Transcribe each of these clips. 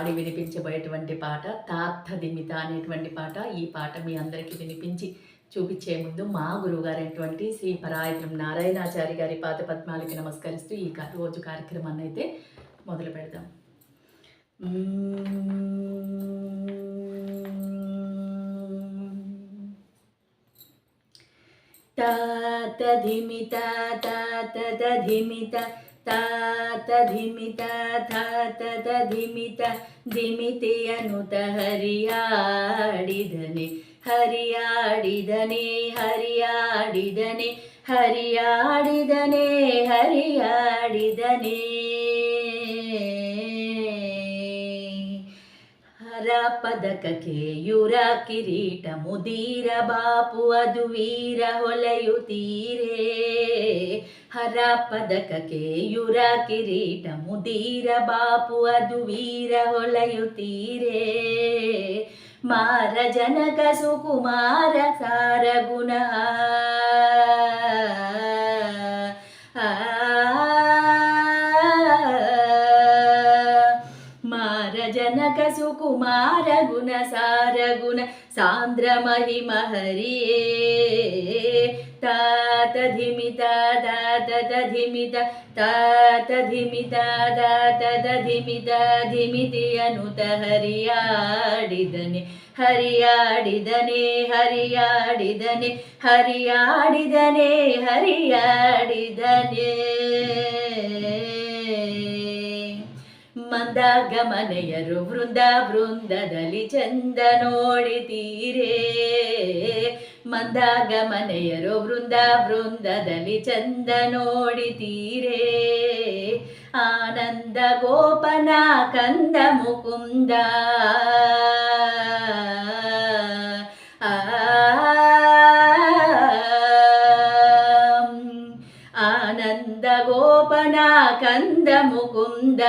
పాడి వినిపించబోయేటువంటి పాట తాత్తదిమిత అనేటువంటి పాట. ఈ పాట మీ అందరికీ వినిపించి చూపించే ముందు మా గురువుగారైనటువంటి శ్రీ పరాయత్రం నారాయణాచారి గారి పాద పద్మాలకి నమస్కరిస్తూ ఈ రోజు కార్యక్రమాన్ని అయితే మొదలు పెడదాం. తాతధిమిత తాతధిమిత తాతధిమిత తాತಧಿಮಿತ ಧಿಮಿತಿ ಅನುತ ಹರಿಯಾಡಿದನೆ ಹರಿಯಾಡಿದನೆ ಹರಿಯಾಡಿದನೆ ಹರಿಯಾಡಿದನೆ ಹರಿಯಾಡಿದನೆ ಹರ ಪದಕಕ್ಕೆ ಯುರ ಕಿರೀಟ ಮುದೀರ ಬಾಪು ಅದು ವೀರ ಹೊಲೆಯುತ್ತೀರೇ ಹರ ಪದಕಕ್ಕೆ ಯುರ ಕಿರೀಟ ಮುದೀರ ಬಾಪು ಅದು ವೀರ ಹೊಲೆಯುತ್ತೀರೇ ಮಾರ ಜನಕ ಸುಕುಮಾರ ಸಾರಗುಣ ಜನಕ ಸುಕುಮಾರ ಗುಣ ಸಾರ ಗುಣ ಸಾಂದ್ರ ಮಹಿಮ ಹರಿಯೇ ತಾತಧಿಮಿತ ದಾತಧಿಮಿತ ತಾತಧಿಮಿತ ದಾತಧಿಮಿತ ಧಿಮಿತಿ ಅನುತ ಹರಿಯಾಡಿದನೆ ಹರಿಯಾಡಿದನೆ ಹರಿಯಾಡಿದನೆ ಹರಿಯಾಡಿದನೆ ಹರಿಯಾಡಿದನೆ ಮಂದಾಗಮನೆಯರು ವೃಂದ ವೃಂದದಲ್ಲಿ ಚಂದ ನೋಡಿತೀರೇ ಮಂದಾಗಮನೆಯರು ವೃಂದ ವೃಂದದಲ್ಲಿ ಚಂದ ನೋಡಿತೀರೇ ಆನಂದ ಗೋಪನ ಕಂದ ಮುಕುಂದ ಆನಂದ ಗೋಪನ ಕಂದ ಮುಕುಂದ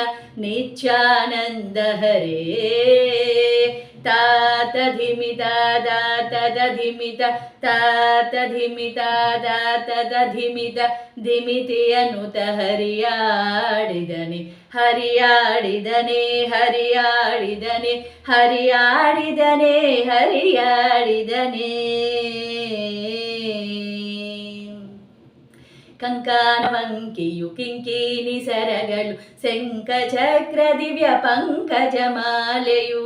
ನಿತ್ಯಾನಂದ ಹರೇ ತಾತಧಿಮಿತ ದಾತಧಿಮಿತ ತಾತಧಿಮಿತ ದಾತಧಿಮಿತ ಧಿಮಿತಿ ಅನುತ ಹರಿಯಾಡಿದನೆ ಹರಿಯಾಡಿದನೆ ಹರಿಯಾಡಿದನೆ ಹರಿಯಾಡಿದನೆ ಹರಿಯಾಡಿದನೆ ಕಂಕಾನವಂಕಿಯು ಕಿಂಕಿನಿ ಸರಗಳು ಶಂಖ ಚಕ್ರ ದಿವ್ಯ ಪಂಕಜಮಾಲೆಯು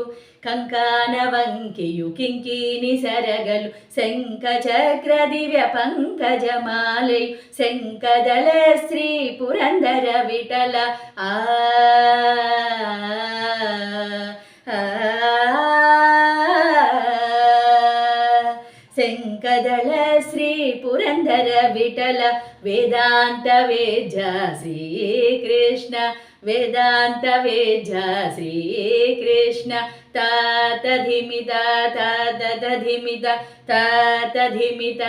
ಕಂಕಾನವಂಕಿಯು ಕಿಂಕಿನಿ ಸರಗಳು ಶಂಖ ಚಕ್ರ ದಿವ್ಯ ಪಂಕಜಮಾಲೆಯು ಶಂಖದಳ ಶ್ರೀ ಪುರಂದರ ವಿಠಲ ಶಂಖದಳ ಶ್ರೀ ಪುರಂದರ ವಿಠಲ ವೇದಾಂತ ವೇಜ ಶ್ರೀ ಕೃಷ್ಣ ವೇದಾಂತ ವೇಜ ಶ್ರೀ ಕೃಷ್ಣ ತಾತಧಿಮಿತ ತಾತಧಿಮಿತ ತಾತಧಿಮಿತ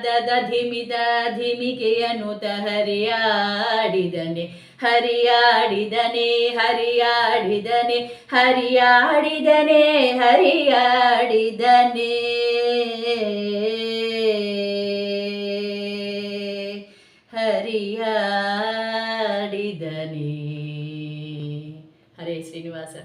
ತಾತಧಿಮಿತ ಧಿಮಿಕೆ ಅನುತ ಹರಿಯಾಡಿದನೆ ಹರಿಯಾಡಿದನೆ ಹರಿಯಾಡಿದನೆ ಹರಿಯಾಡಿದನೆ ಹರಿಯಾಡಿದನೆ ಹರಿಯಾಡಿದನೆ. ಹರೇ ಶ್ರೀನಿವಾಸ.